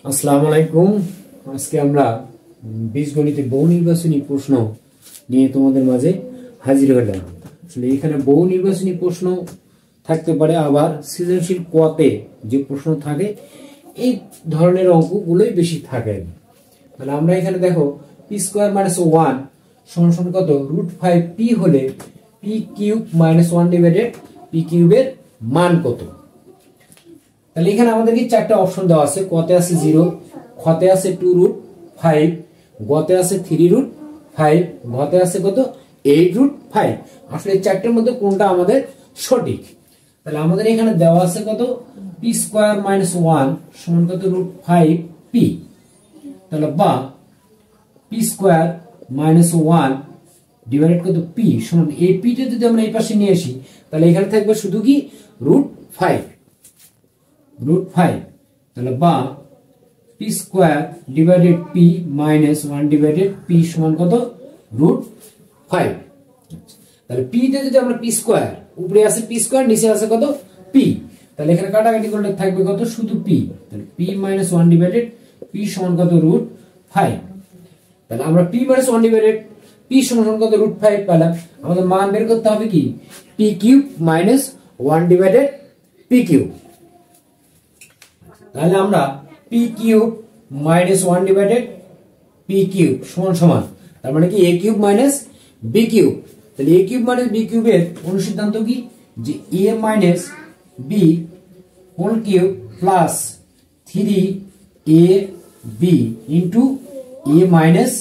আসসালামু আলাইকুম। আজকে আমরা বীজগণিতে বহু নির্বাচনী প্রশ্ন নিয়ে তোমাদের মাঝে হাজির হলাম। আসলে এখানে বহু নির্বাচনী প্রশ্ন থাকতে পারে, আবার সৃজনশীল কোয়াতে যে প্রশ্ন থাকে এই ধরনের অঙ্কগুলোই বেশি থাকে। তাহলে আমরা এখানে দেখো পি স্কোয়ার মাইনাস 1 সমান সমান কত √5 পি হলে P cube minus 1 divided P কিউবের মান কত। তাহলে এখানে আমাদেরকে চারটা অপশন দেওয়া আছে। কতে আছে 0, খতে আছে 2√5, গতে আছে 3√5, ঘতে আছে কত 8√5। আসলে এই চারটের মধ্যে কোনটা আমাদের সঠিক। তাহলে আমাদের এখানে দেওয়া আছে কত পি স্কোয়ার মাইনাস 1 সমান কত √5 পি। তাহলে বা পি স্কোয়ার মাইনাস 1 ডিভাইডেড কত পি সমান এই পিটা যদি আমরা এই পাশে নিয়ে আসি তাহলে এখানে থাকবে শুধু কি √5। তাহলে বা P square divided P minus 1 divided P সমান কত √5। তাহলে পি তে যদি আমরা পি স্কোয়ার, উপরে আছে পি স্কোয়ার, নিচে আছে কত পি, তাহলে এখানে কাটাকাটি করলে থাকবে কত শুধু পি। তাহলে পি মাইনাস 1 ডিভাইডেড পি সমান কত √5। তাহলে আমরা পি মাইনাস 1 ডিভাইডেড পি সমান কত √5 পেলাম। আমাদের মান বের করতে হবে কি P cube minus 1 divided P cube. তাহলে আমরা P cube minus 1 divided P cube সমান সমান, তার মানে কি A cube minus B cube. তাহলে এ কিউব মাইনাস বি কিউবের অনুসিদ্ধান্ত কি যে A minus B whole cube plus 3 A B into A minus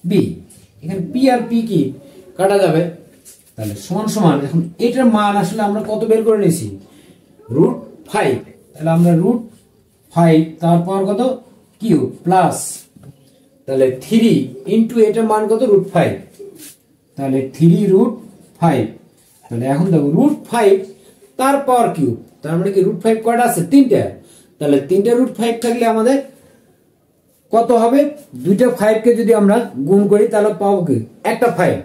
B. এখানে পি আর পি কি কাটা যাবে, তাহলে সমান সমান এখন এটার মান আসলে আমরা কত বের করে নিয়েছি √5। তাহলে আমরা √5 তারপর কত কিউব প্লাস তাহলে 3 ইন্টু এটার মান কত √5, তাহলে 3√5। তাহলে এখন দেখো √5 তারপর কিউব, তার মানে কি √5 কয়টা আছে তিনটা। তাহলে তিনটা √5 থাকলে আমাদের কত হবে, দুইটা 5 কে যদি আমরা গুণ করি তাহলে পাবো কি একটা 5।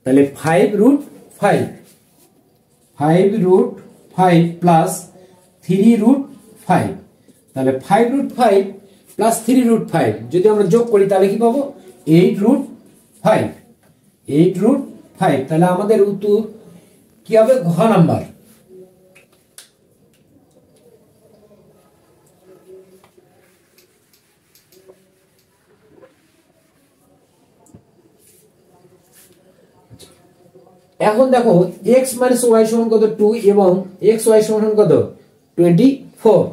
তাহলে 5√5 প্লাস 3√5, তাহলে 5√5 প্লাস 3√5 যদি আমরা যোগ করি তাহলে কি পাবো 8√5। তাহলে আমাদের উত্তর কি হবে ঘ নাম্বার। এখন দেখো x মাইনাস ওয়াই সমান কত 2 এবং x y সমান কত 24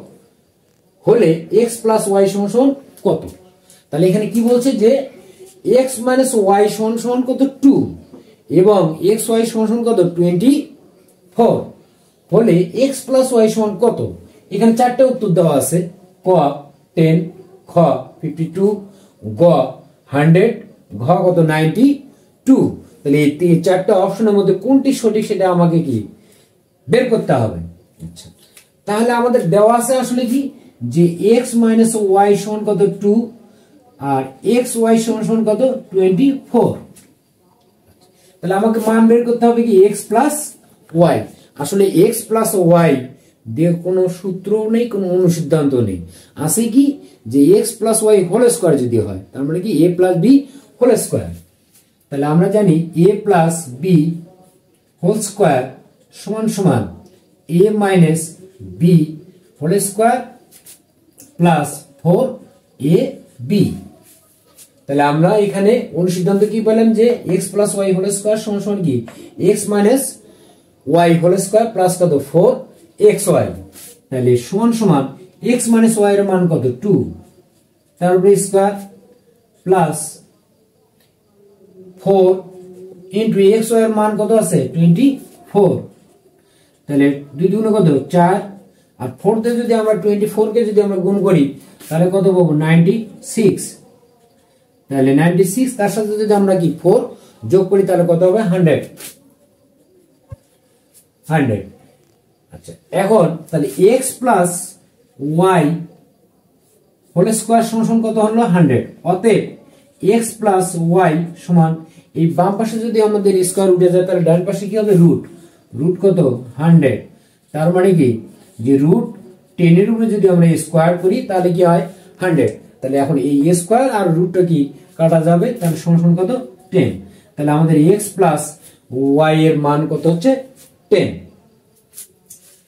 হলে x প্লাস ওয়াই সমান কত। তাহলে এখানে কি বলছে যে x মাইনাস ওয়াই সমান কত 2 এবং x y সমান কত 24 হলে x প্লাস ওয়াই সমান কত। এখানে চারটে উত্তর দেওয়া আছে, ক 10, খ 52, গ 100, ঘ কত 92। তাহলে এই চারটা অপশনের মধ্যে কোনটি সঠিক সেটা আমাকে কি বের করতে হবে। আচ্ছা, তাহলে আমাদের দেওয়া আছে আসলে কি যে x মাইনাস ওয়াই সমান কত 2 আর x y সমান কত 24। তাহলে আমাকে মান বের করতে হবে কি x প্লাস ওয়াই। আসলে x প্লাস ওয়াই দিয়ে কোনো সূত্র নেই, কোনো অনুসিদ্ধান্ত নেই, আছে কি যে x plus y whole square যদি হয় তার মানে কি a plus B whole square. তাহলে আমরা জানি a plus B whole square সমান সমান a minus B whole square plus 4ab। তাহলে আমরা এখানে অনুসিদ্ধান্ত কি পেলাম যে x plus y whole square সমান সমান কি x minus y whole square plus কত 4xy। তাহলে সমান সমান x মাইনাস ওয়াই এর মান কত 2, তার উপরে স্কয়ার প্লাস 4 ইন্টু xy এর মান কত আছে 24। তাহলে 2 দুগুণে কত 4 আর 4 তে যদি আমরা 24 কে যদি আমরা গুণ করি তাহলে কত পাবো 96। তাহলে 96 তার সাথে যদি আমরা কি 4 যোগ করি তাহলে কত হবে 100। আচ্ছা, এখন তাহলে x plus y whole square সমান কত হলো 100। অতএব x প্লাস ওয়াই সমান এই বাম পাশে যদি আমাদের স্কয়ার উঠে যায় তাহলে ডান পাশে কি হবে রুট কত 100। তার মানে কি যে √10 এর উপরে যদি আমরা স্কয়ার করি তাহলে কি হয় 100। তাহলে এখন এই a স্কয়ার আর রুটটা কি কাটা যাবে, তাহলে সমান কত 10। তাহলে আমাদের x প্লাস y এর মান কত হচ্ছে 10।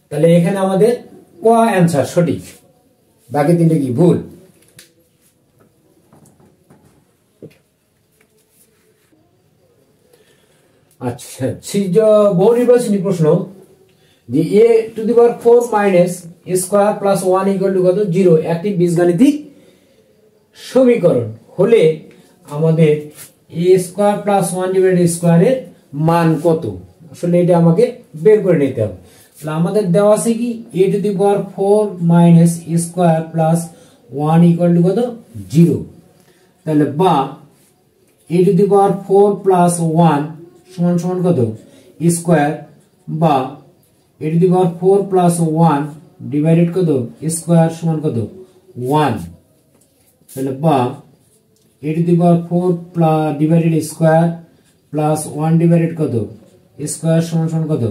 তাহলে এখানে আমাদের ক অ্যান্সার সঠিক, বাকি তিনটে কি ভুল। আচ্ছা, বহু নির্বাচনী প্রশ্ন যে a to the power 4 minus a square plus 1 equal to কত 0 একটি বীজগাণিতিক সমীকরণ হলে আমাদের a স্কয়ার প্লাস 1 ডিভাইডেড স্কয়ারের মান কত। আসলে এটা আমাকে বের করে নিতে হবে। তাহলে আমাদের দেওয়া আছে কি a to the power 4 minus a square plus 1 equal to কত 0। তাহলে বা a to the power 4 plus 1 সমান সমান কত স্কয়ার, বা a to the power 4 plus 1 divided কত স্কয়ার সমান কত 1। তাহলে বা a to the power 4 plus divided square plus 1 divided কত স্কয়ার সমান সমান কত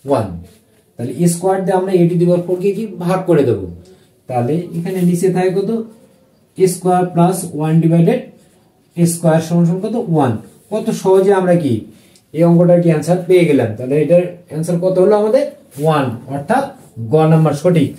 1। তাহলে স্কয়ার দিয়ে আমরা a টু দি পাওয়ার 4 কে কি ভাগ করে দেব, তাহলে এখানে নিচে থাকে কত স্কয়ার প্লাস 1 ডিভাইডেড স্কয়ার সমান সমান কত 1। কত সহজে আমরা কি এই অঙ্কটার কি অ্যান্সার পেয়ে গেলাম। তাহলে এটার অ্যান্সার কত হলো আমাদের 1, অর্থাৎ গ নাম্বার সঠিক।